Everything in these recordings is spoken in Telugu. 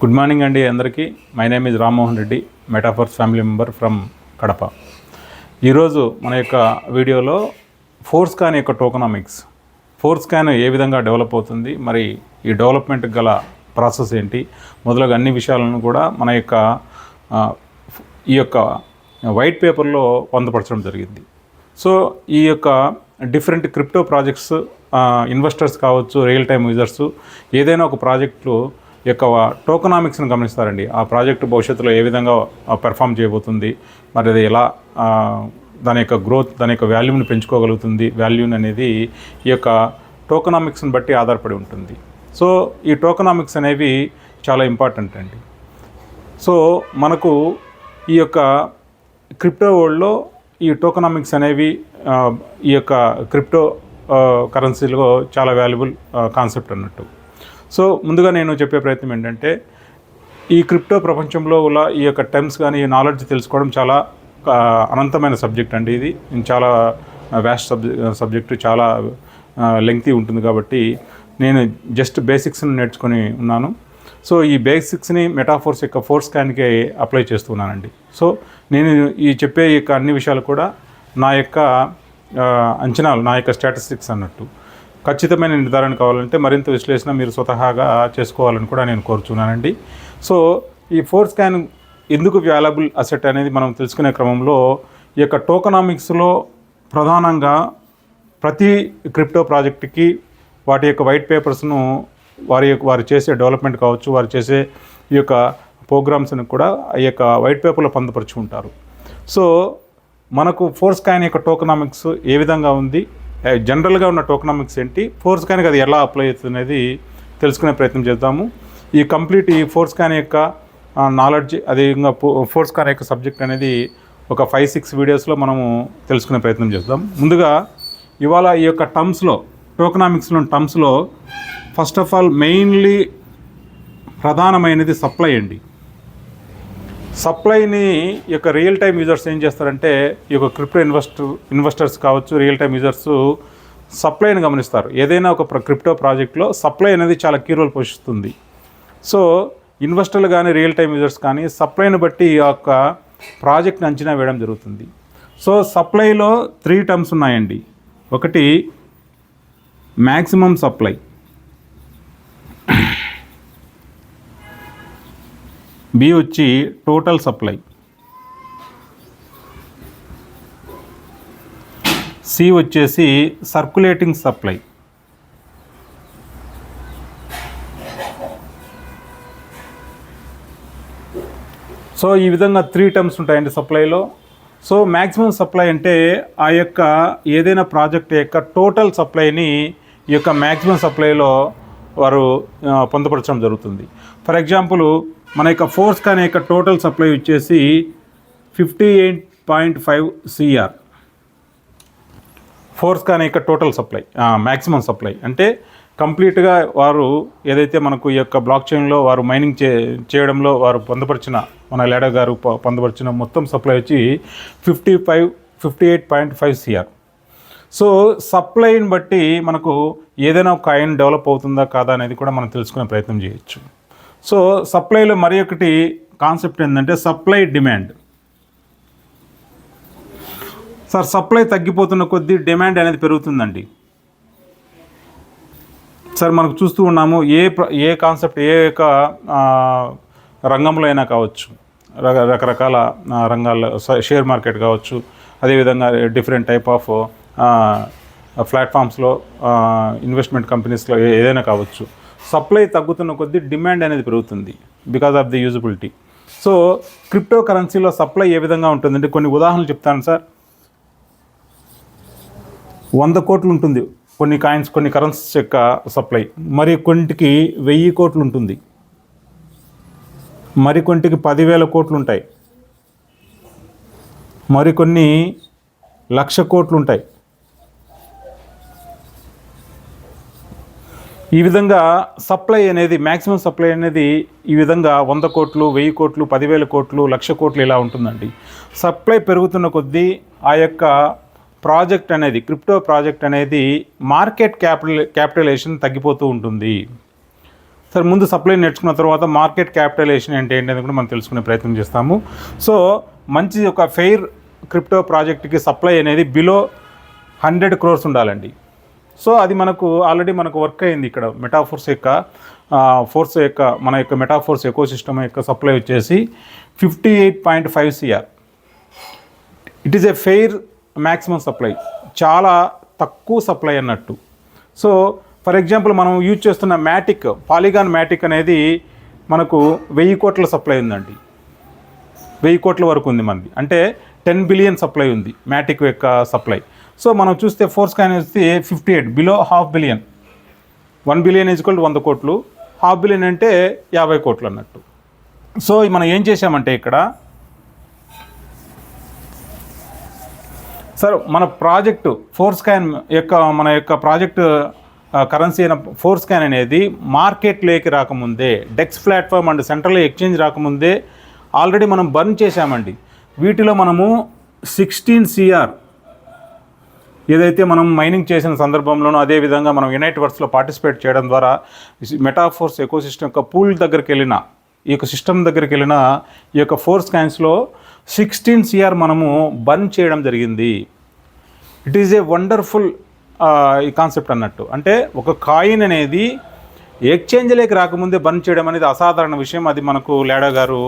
గుడ్ మార్నింగ్ అండి అందరికీ. My name is Rammohan Reddy, metaphors family member from Kadapa. ఈరోజు మన యొక్క వీడియోలో ఫోర్స్కాన్ యొక్క టోకనామిక్స్, ఫోర్స్కాన్ ఏ విధంగా డెవలప్ అవుతుంది, మరి ఈ డెవలప్మెంట్కి గల ప్రాసెస్ ఏంటి, మొదలగు అన్ని విషయాలను కూడా మన యొక్క ఈ యొక్క వైట్ పేపర్లో పొందపరచడం జరిగింది. సో ఈ యొక్క డిఫరెంట్ క్రిప్టో ప్రాజెక్ట్స్, ఇన్వెస్టర్స్ కావచ్చు, రియల్ టైమ్ యూజర్స్ ఏదైనా ఒక ప్రాజెక్టు యొక్క టోకనామిక్స్ని గమనిస్తారండి. ఆ ప్రాజెక్టు భవిష్యత్తులో ఏ విధంగా పెర్ఫామ్ చేయబోతుంది, మరి అది ఎలా దాని యొక్క గ్రోత్, దాని యొక్క వాల్యూని పెంచుకోగలుగుతుంది, వాల్యూని అనేది ఈ యొక్క టోకనామిక్స్ని బట్టి ఆధారపడి ఉంటుంది. సో ఈ టోకనామిక్స్ అనేవి చాలా ఇంపార్టెంట్ అండి. సో మనకు ఈ యొక్క క్రిప్టో వరల్డ్లో ఈ టోకనామిక్స్ అనేవి ఈ యొక్క క్రిప్టో కరెన్సీలో చాలా వాల్యుబుల్ కాన్సెప్ట్ అన్నట్టు. సో ముందుగా నేను చెప్పే ప్రయత్నం ఏంటంటే, ఈ క్రిప్టో ప్రపంచంలో ఉన్న ఈ యొక్క టర్మ్స్ కానీ ఈ నాలెడ్జ్ తెలుసుకోవడం చాలా అనంతమైన సబ్జెక్ట్ అండి. ఇది చాలా వ్యాస్ట్ సబ్జెక్టు, చాలా లెంగ్తీ ఉంటుంది. కాబట్టి నేను జస్ట్ బేసిక్స్ని నేర్చుకొని ఉన్నాను. సో ఈ బేసిక్స్ని మెటాఫోర్స్ యొక్క ఫోర్స్కాన్కి అప్లై చేస్తున్నానండి. సో నేను ఈ చెప్పే యొక్క అన్ని విషయాలు కూడా నా యొక్క అంచనాలు, నా యొక్క స్టాటిస్టిక్స్ అన్నట్టు. ఖచ్చితమైన నిర్ధారణ కావాలంటే మరింత విశ్లేషణ మీరు స్వతహాగా చేసుకోవాలని కూడా నేను కోరుచున్నానండి. సో ఈ ఫోర్స్కాన్ ఎందుకు వాల్యుబుల్ అసెట్ అనేది మనం తెలుసుకునే క్రమంలో ఈ యొక్క టోకనామిక్స్లో ప్రధానంగా ప్రతి క్రిప్టో ప్రాజెక్టుకి వాటి యొక్క వైట్ పేపర్స్ను వారు చేసే డెవలప్మెంట్ కావచ్చు, వారు చేసే ఈ యొక్క ప్రోగ్రామ్స్ని కూడా ఈ యొక్క వైట్ పేపర్లో పొందుపరుచుకుంటారు. సో మనకు ఫోర్స్కాన్ యొక్క టోకనామిక్స్ ఏ విధంగా ఉంది, జనరల్గా ఉన్న టోకనామిక్స్ ఏంటి, ఫోర్స్కాన్కి అది ఎలా అప్లై అవుతుంది అనేది తెలుసుకునే ప్రయత్నం చేద్దాము. ఈ కంప్లీట్ ఈ ఫోర్స్కాన్ యొక్క నాలెడ్జ్, అదేవిధంగా ఫోర్స్కాన్ యొక్క సబ్జెక్ట్ అనేది ఒక 5-6 వీడియోస్లో మనము తెలుసుకునే ప్రయత్నం చేద్దాం. ముందుగా ఇవాళ ఈ యొక్క టర్మ్స్లో, టోకనామిక్స్లో టర్మ్స్లో ఫస్ట్ ఆఫ్ ఆల్ మెయిన్లీ ప్రధానమైనది సప్లై అండి. సప్లైని ఈ యొక్క రియల్ టైమ్ యూజర్స్ ఏం చేస్తారంటే, ఈ యొక్క క్రిప్టో ఇన్వెస్టర్స్ కావచ్చు, రియల్ టైమ్ యూజర్స్ సప్లైని గమనిస్తారు. ఏదైనా ఒక క్రిప్టో ప్రాజెక్ట్లో సప్లై అనేది చాలా కీ రోల్ పోషిస్తుంది. సో ఇన్వెస్టర్లు కానీ రియల్ టైమ్ యూజర్స్ కానీ సప్లైని బట్టి ఈ యొక్క ప్రాజెక్ట్ని అంచనా వేయడం జరుగుతుంది. సో సప్లైలో 3 టర్మ్స్ ఉన్నాయండి. ఒకటి మ్యాక్సిమం సప్లై, బి వచ్చి టోటల్ సప్లై, సి వచ్చేసి సర్క్యులేటింగ్ సప్లై, సో ఈ విధంగా 3 టర్మ్స్ ఉంటాయండి సప్లైలో. సో మ్యాక్సిమం సప్లై అంటే ఆ యొక్క ఏదైనా ప్రాజెక్ట్ యొక్క టోటల్ సప్లైని ఈ యొక్క మ్యాక్సిమం సప్లైలో వారు పొందుపరచడం జరుగుతుంది. ఫర్ ఎగ్జాంపుల్ మన యొక్క ఫోర్స్కాన్ యొక్క టోటల్ సప్లై వచ్చేసి 58.5 CR. ఫోర్స్కాన్ యొక్క టోటల్ సప్లై, మ్యాక్సిమం సప్లై అంటే కంప్లీట్గా వారు ఏదైతే మనకు ఈ యొక్క బ్లాక్ చైన్లో వారు మైనింగ్ చేయడంలో వారు పొందుపరిచిన, మన లేడర్ గారు పొందుపరిచిన మొత్తం సప్లై వచ్చి 58.5 CR. సో సప్లైని బట్టి మనకు ఏదైనా ఒక కాయిన్ డెవలప్ అవుతుందా కాదా అనేది కూడా మనం తెలుసుకునే ప్రయత్నం చేయొచ్చు. సో సప్లైలో మరి ఒకటి కాన్సెప్ట్ ఏంటంటే సప్లై డిమాండ్. సార్ సప్లై తగ్గిపోతున్న కొద్దీ డిమాండ్ అనేది పెరుగుతుందండి. సార్ మనకు చూస్తూ ఉన్నాము, ఏ కాన్సెప్ట్, ఏ యొక్క రంగంలో అయినా కావచ్చు, రకరకాల రంగాల్లో షేర్ మార్కెట్ కావచ్చు, అదేవిధంగా డిఫరెంట్ టైప్ ఆఫ్ ప్లాట్ఫామ్స్లో, ఇన్వెస్ట్మెంట్ కంపెనీస్లో ఏదైనా కావచ్చు, సప్లై తగ్గుతున్న కొద్దీ డిమాండ్ అనేది పెరుగుతుంది because of the usability. So crypto కరెన్సీలో సప్లై ఏ విధంగా ఉంటుందంటే, కొన్ని ఉదాహరణలు చెప్తాను సార్. 100 కోట్లు ఉంటుంది కొన్ని కాయిన్స్, కొన్ని కరెన్సీస్ యొక్క సప్లై. మరి కొన్నిటికి 1000 కోట్లు ఉంటుంది, మరికొన్నిటికి 10,000 కోట్లు ఉంటాయి, మరికొన్ని 1,00,000 కోట్లు ఉంటాయి. ఈ విధంగా సప్లై అనేది, మ్యాక్సిమం సప్లై అనేది ఈ విధంగా 100 కోట్లు, 1000 కోట్లు, 10,000 కోట్లు, 1,00,000 కోట్లు ఇలా ఉంటుందండి. సప్లై పెరుగుతున్న కొద్దీ ఆ యొక్క ప్రాజెక్ట్ అనేది, క్రిప్టో ప్రాజెక్ట్ అనేది మార్కెట్ క్యాపిటలైజేషన్ తగ్గిపోతూ ఉంటుంది. సరే, ముందు సప్లై నేర్చుకున్న తర్వాత మార్కెట్ క్యాపిటలైజేషన్ అంటే ఏంటి కూడా మనం తెలుసుకునే ప్రయత్నం చేస్తాము. సో మంచి ఒక ఫెయిర్ క్రిప్టో ప్రాజెక్ట్కి సప్లై అనేది బిలో 100 crores ఉండాలండి. సో అది మనకు ఆల్రెడీ మనకు వర్క్ అయింది. ఇక్కడ మెటాఫోర్స్ యొక్క మన యొక్క మెటాఫోర్స్ ఎకోసిస్టమ్ యొక్క సప్లై వచ్చేసి 58.5 CR. It is a fair maximum supply, చాలా తక్కువ సప్లై అన్నట్టు. సో ఫర్ ఎగ్జాంపుల్ మనం యూజ్ చేస్తున్న పాలిగాన్ మ్యాటిక్ అనేది మనకు 1000 కోట్ల సప్లై ఉందండి. 1000 కోట్ల వరకు ఉంది మనది, అంటే 10 billion సప్లై ఉంది మ్యాటిక్ యొక్క సప్లై. సో మనం చూస్తే ఫోర్స్కాయిన్ వస్తే 58 బిలో 500 million. 1 billion = 100 కోట్లు, 500 million అంటే 50 కోట్లు అన్నట్టు. సో మనం ఏం చేసామంటే ఇక్కడ సార్ మన ప్రాజెక్టు ఫోర్స్కాయిన్ యొక్క మన యొక్క ప్రాజెక్టు కరెన్సీ అయిన ఫోర్స్కాయిన్ అనేది మార్కెట్లోకి రాకముందే, dex platform and central exchange రాకముందే ఆల్రెడీ మనం బర్న్ చేశామండి. వీటిలో మనము 16 CR ఏదైతే మనం మైనింగ్ చేసిన సందర్భంలోనూ, అదేవిధంగా మనం యునైట్వర్స్లో పార్టిసిపేట్ చేయడం ద్వారా మెటాఫోర్స్ ఎకోసిస్టమ్ యొక్క పూల్ దగ్గరికి వెళ్ళిన, ఈ యొక్క సిస్టమ్ దగ్గరికి వెళ్ళిన ఈ యొక్క ఫోర్స్కాయిన్స్లో 16 CR మనము బర్న్ చేయడం జరిగింది. ఇట్ ఈజ్ ఏ వండర్ఫుల్ ఈ కాన్సెప్ట్ అన్నట్టు. అంటే ఒక కాయిన్ అనేది ఎక్స్చేంజ్లోకి రాకముందే బర్న్ చేయడం అనేది అసాధారణ విషయం. అది మనకు లాడో గారు,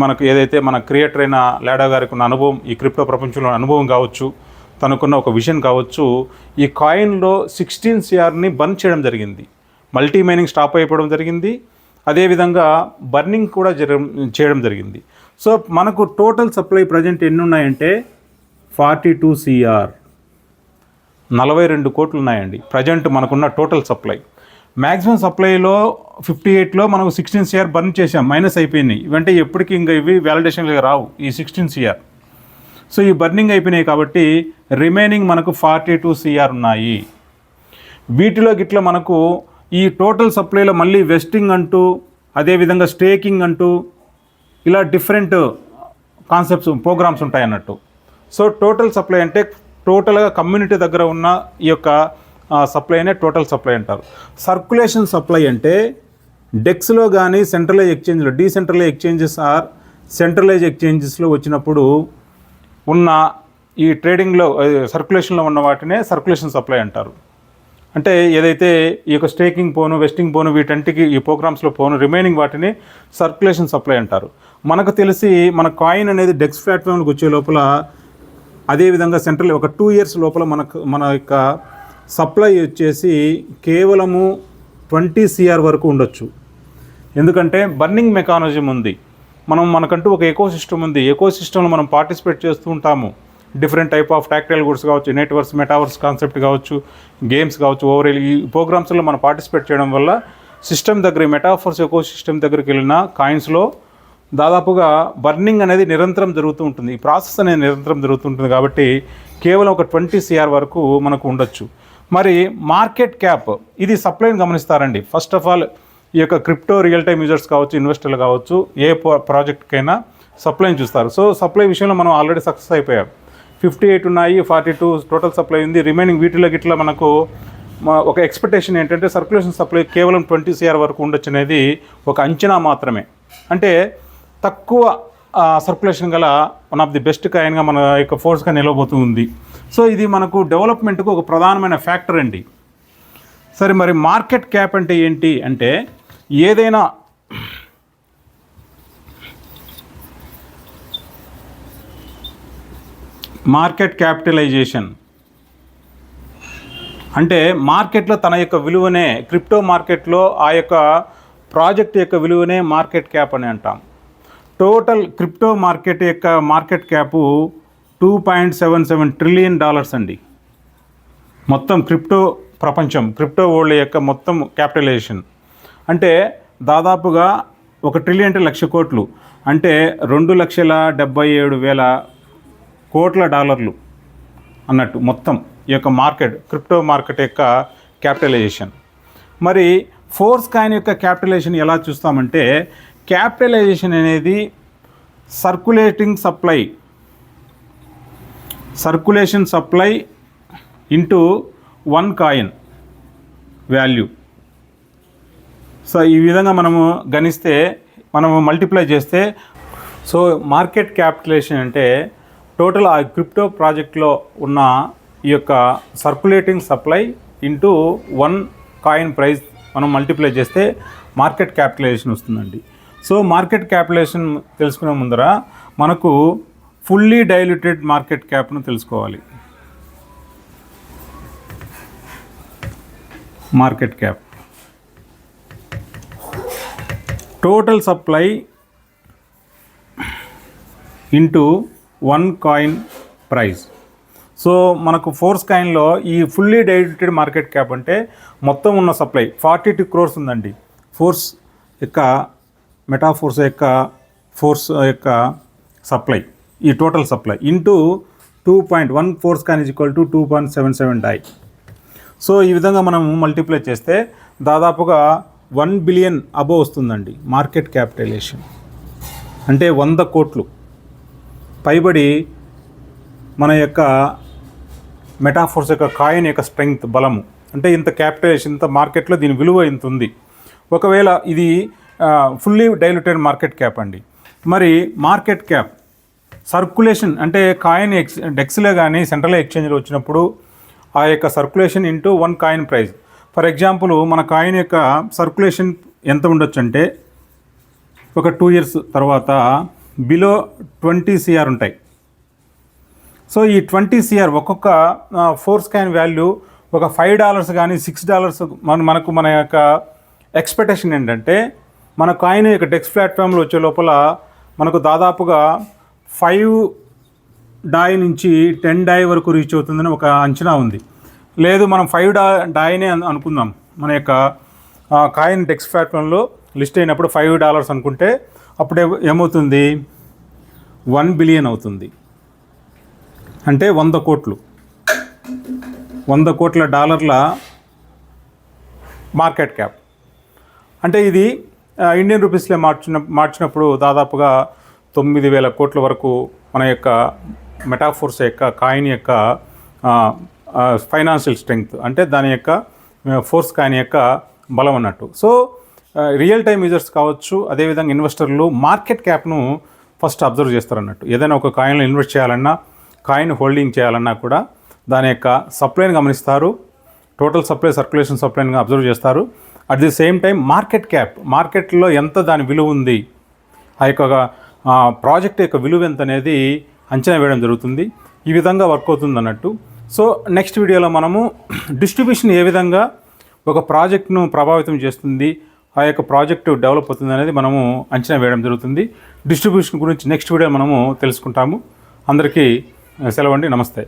మనకు ఏదైతే మన క్రియేటర్ అయిన లాడో గారికి ఉన్న అనుభవం, ఈ క్రిప్టో ప్రపంచంలో అనుభవం కావచ్చు, తనకున్న ఒక విజన్ కావచ్చు, ఈ కాయిన్లో 16 CRని బర్న్ చేయడం జరిగింది. మల్టీ మైనింగ్ స్టాప్ అయిపోవడం జరిగింది, అదేవిధంగా బర్నింగ్ కూడా చేయడం జరిగింది. సో మనకు టోటల్ సప్లై ప్రజెంట్ ఎన్ని ఉన్నాయంటే 42 CR, 42 కోట్లు ఉన్నాయండి ప్రజెంట్ మనకున్న టోటల్ సప్లై. మ్యాక్సిమం సప్లైలో 58లో మనం 16 CR బర్న్ చేసాం, మైనస్ అయిపోయినాయి. ఇవంటే ఎప్పటికీ ఇంకా ఇవి వ్యాలిడేషన్గా రావు ఈ 16 CR. సో ఈ బర్నింగ్ అయిపోయినాయి కాబట్టి రిమైనింగ్ మనకు 42 CR ఉన్నాయి. వీటిలో గిట్ల మనకు ఈ టోటల్ సప్లైలో మళ్ళీ వెస్టింగ్ అంటూ, అదేవిధంగా స్టేకింగ్ అంటూ, ఇలా డిఫరెంట్ కాన్సెప్ట్స్, ప్రోగ్రామ్స్ ఉంటాయి అన్నట్టు. సో టోటల్ సప్లై అంటే టోటల్గా కమ్యూనిటీ దగ్గర ఉన్న ఈ యొక్క సప్లైనే టోటల్ సప్లై అంటారు. సర్క్యులేషన్ సప్లై అంటే డెక్స్లో కానీ సెంట్రలైజ్ ఎక్స్చేంజ్లో, డీసెంట్రలైజ్ ఎక్స్చేంజెస్ ఆర్ సెంట్రలైజ్ ఎక్స్చేంజెస్లో వచ్చినప్పుడు ఉన్న ఈ ట్రేడింగ్లో సర్క్యులేషన్లో ఉన్న వాటినే సర్క్యులేషన్ సప్లై అంటారు. అంటే ఏదైతే ఈ యొక్క స్టేకింగ్ పోను, వెస్టింగ్ పోను, వీటంటికి ఈ ప్రోగ్రామ్స్లో పోను, రిమైనింగ్ వాటిని సర్క్యులేషన్ సప్లై అంటారు. మనకు తెలిసి మన కాయిన్ అనేది డెక్స్ ప్లాట్ఫామ్కి వచ్చే లోపల, అదేవిధంగా సెంట్రల్ ఒక 2 years లోపల మన యొక్క సప్లై వచ్చేసి కేవలము 20 CR వరకు ఉండొచ్చు. ఎందుకంటే బర్నింగ్ మెకానిజం ఉంది, మనకంటూ ఒక ఎకోసిస్టమ్ ఉంది. ఎకోసిస్టంలో మనం పార్టిసిపేట్ చేస్తూ ఉంటాము. Different type of tactile goods కావచ్చు, నెట్వర్క్స్, మెటావర్స్ కాన్సెప్ట్ కావచ్చు, గేమ్స్ కావచ్చు, ఓవరాల్ ఈ ప్రోగ్రామ్స్లో మనం పార్టిసిపేట్ చేయడం వల్ల సిస్టమ్ దగ్గర, మెటాఫోర్స్ ఎకోసిస్టమ్ దగ్గరికి వెళ్ళిన కాయిన్స్లో దాదాపుగా బర్నింగ్ అనేది నిరంతరం జరుగుతూ ఉంటుంది. ఈ ప్రాసెస్ అనేది నిరంతరం జరుగుతుంటుంది కాబట్టి కేవలం ఒక 20 CR వరకు మనకు ఉండొచ్చు. మరి మార్కెట్ క్యాప్, ఇది సప్లైని గమనిస్తారండి. ఫస్ట్ ఆఫ్ ఆల్ ఈ యొక్క క్రిప్టో రియల్ టైమ్ యూజర్స్ కావచ్చు, ఇన్వెస్టర్లు కావచ్చు, ఏ ప్రాజెక్ట్కైనా సప్లైని చూస్తారు. సో సప్లై విషయంలో మనం ఆల్రెడీ సక్సెస్ అయిపోయాం. 58 ఉన్నాయి, 42 టోటల్ సప్లై ఉంది. రిమైనింగ్ వీటిలో గిట్లా మనకు ఒక ఎక్స్పెక్టేషన్ ఏంటంటే సర్క్యులేషన్ సప్లై కేవలం 20 CR వరకు ఉండొచ్చు అనేది ఒక అంచనా మాత్రమే. అంటే తక్కువ సర్క్యులేషన్ గల వన్ ఆఫ్ ది బెస్ట్ కాయిన్గా మన యొక్క ఫోర్స్గా నిలవబోతూ ఉంది. సో ఇది మనకు డెవలప్మెంట్కు ఒక ప్రధానమైన ఫ్యాక్టర్ అండి. సరే, మరి మార్కెట్ క్యాప్ అంటే ఏంటి అంటే, ఏదైనా మార్కెట్ క్యాపిటలైజేషన్ అంటే మార్కెట్లో తన యొక్క విలువనే, క్రిప్టో మార్కెట్లో ఆ యొక్క ప్రాజెక్ట్ యొక్క విలువనే మార్కెట్ క్యాప్ అని అంటాం. టోటల్ క్రిప్టో మార్కెట్ యొక్క మార్కెట్ క్యాపు $2.77 trillion అండి. మొత్తం క్రిప్టో ప్రపంచం, క్రిప్టో వరల్డ్ యొక్క మొత్తం క్యాపిటలైజేషన్ అంటే దాదాపుగా 1 trillion అంటే 1,00,000 కోట్లు, అంటే 2,77,000 కోట్ల డాలర్లు అన్నట్టు మొత్తం ఈ యొక్క మార్కెట్, క్రిప్టో మార్కెట్ యొక్క క్యాపిటలైజేషన్. మరి ఫోర్స్కాయిన్ యొక్క క్యాపిటలైజేషన్ ఎలా చూస్తామంటే, క్యాపిటలైజేషన్ అనేది circulation supply into 1 coin value. So ఈ విధంగా మనము గణిస్తే మనము మల్టిప్లై చేస్తే సో మార్కెట్ క్యాపిటలైజేషన్ అంటే టోటల్ ఆ క్రిప్టో ప్రాజెక్ట్లో ఉన్న ఈ యొక్క circulating supply into 1 coin price మనం మల్టిప్లై చేస్తే మార్కెట్ క్యాపిటలైజేషన్ వస్తుందండి. సో మార్కెట్ క్యాపిటలైజేషన్ తెలుసుకునే ముందర మనకు ఫుల్లీ డైల్యూటెడ్ మార్కెట్ క్యాప్ను తెలుసుకోవాలి. Market cap total supply into 1 coin price. So మనకు ఫోర్స్ కాయిన్లో ఈ ఫుల్లీ డైల్యూటెడ్ మార్కెట్ క్యాప్ అంటే మొత్తం ఉన్న సప్లై 42 crores ఉందండి. ఫోర్స్ యొక్క మెటాఫోర్స్ యొక్క ఫోర్స్ యొక్క సప్లై, ఈ total supply into 2.1 force coin is equal to 2.77 DAI. So ఈ విధంగా మనం మల్టిప్లై చేస్తే దాదాపుగా 1 బిలియన్ అబోవ్ వస్తుందండి మార్కెట్ క్యాపిటలైజేషన్. అంటే 100 కోట్లు పైబడి మన యొక్క మెటాఫోర్స్ యొక్క కాయిన్ యొక్క స్ట్రెంగ్త్, బలము. అంటే ఇంత క్యాపిటలైజేషన్, ఇంత మార్కెట్లో దీని విలువ ఇంత ఉంది. ఒకవేళ ఇది ఫుల్లీ డైల్యూటెడ్ మార్కెట్ క్యాప్ అండి. మరి మార్కెట్ క్యాప్ సర్క్యులేషన్ అంటే కాయిన్ డెక్స్లో కానీ సెంట్రల్ ఎక్స్చేంజ్లో వచ్చినప్పుడు ఆ యొక్క circulation into 1 coin price. For example మన కాయిన్ యొక్క సర్క్యులేషన్ ఎంత ఉండొచ్చు అంటే ఒక 2 years తర్వాత బిలో 20 CR ఉంటాయి. సో ఈ 20 CR ఒక్కొక్క ఫోర్స్ కాయిన్ వాల్యూ ఒక $5 కానీ $6 మనకు మన యొక్క ఎక్స్పెక్టేషన్ ఏంటంటే మన కాయిన్ యొక్క డెక్స్ ప్లాట్ఫామ్లో వచ్చే లోపల మనకు దాదాపుగా 5 DAI నుంచి 10 DAI వరకు రీచ్ అవుతుందని ఒక అంచనా ఉంది. లేదు మనం 5 DAIనే అనుకుందాం. మన యొక్క కాయిన్ డెక్స్ ప్లాట్ఫామ్లో లిస్ట్ అయినప్పుడు $5 అనుకుంటే అప్పుడు ఏమవుతుంది, 1 బిలియన్ అవుతుంది. అంటే 100 కోట్లు, 100 కోట్ల డాలర్ల మార్కెట్ క్యాప్. అంటే ఇది ఇండియన్ రూపీస్లో మార్చినప్పుడు దాదాపుగా 9,000 కోట్ల వరకు మన యొక్క మెటాఫోర్స్ యొక్క కాయిన్ యొక్క ఫైనాన్షియల్ స్ట్రెంగ్త్, అంటే దాని యొక్క ఫోర్స్ కాయిన్ యొక్క బలం అన్నట్టు. సో రియల్ టైమ్ యూజర్స్ కావచ్చు, అదేవిధంగా ఇన్వెస్టర్లు మార్కెట్ క్యాప్ను ఫస్ట్ అబ్జర్వ్ చేస్తారన్నట్టు. ఏదైనా ఒక కాయిన్లో ఇన్వెస్ట్ చేయాలన్నా, కాయిన్ హోల్డింగ్ చేయాలన్నా కూడా దాని యొక్క సప్లైని గమనిస్తారు. టోటల్ సప్లై, సర్క్యులేషన్ సప్లైని అబ్జర్వ్ చేస్తారు. At the same time market cap, మార్కెట్లో ఎంత దాని విలువ ఉంది, ఆ యొక్క ప్రాజెక్ట్ యొక్క విలువ ఎంత అనేది అంచనా వేయడం జరుగుతుంది. ఈ విధంగా వర్క్ అవుతుంది అన్నట్టు. సో నెక్స్ట్ వీడియోలో మనము డిస్ట్రిబ్యూషన్ ఏ విధంగా ఒక ప్రాజెక్ట్ను ప్రభావితం చేస్తుంది, ఆ యొక్క ప్రాజెక్టు డెవలప్ అవుతుంది అనేది మనము అంచనా వేయడం జరుగుతుంది. డిస్ట్రిబ్యూషన్ గురించి నెక్స్ట్ వీడియో మనము తెలుసుకుంటాము. అందరికీ సెలవండి. నమస్తే.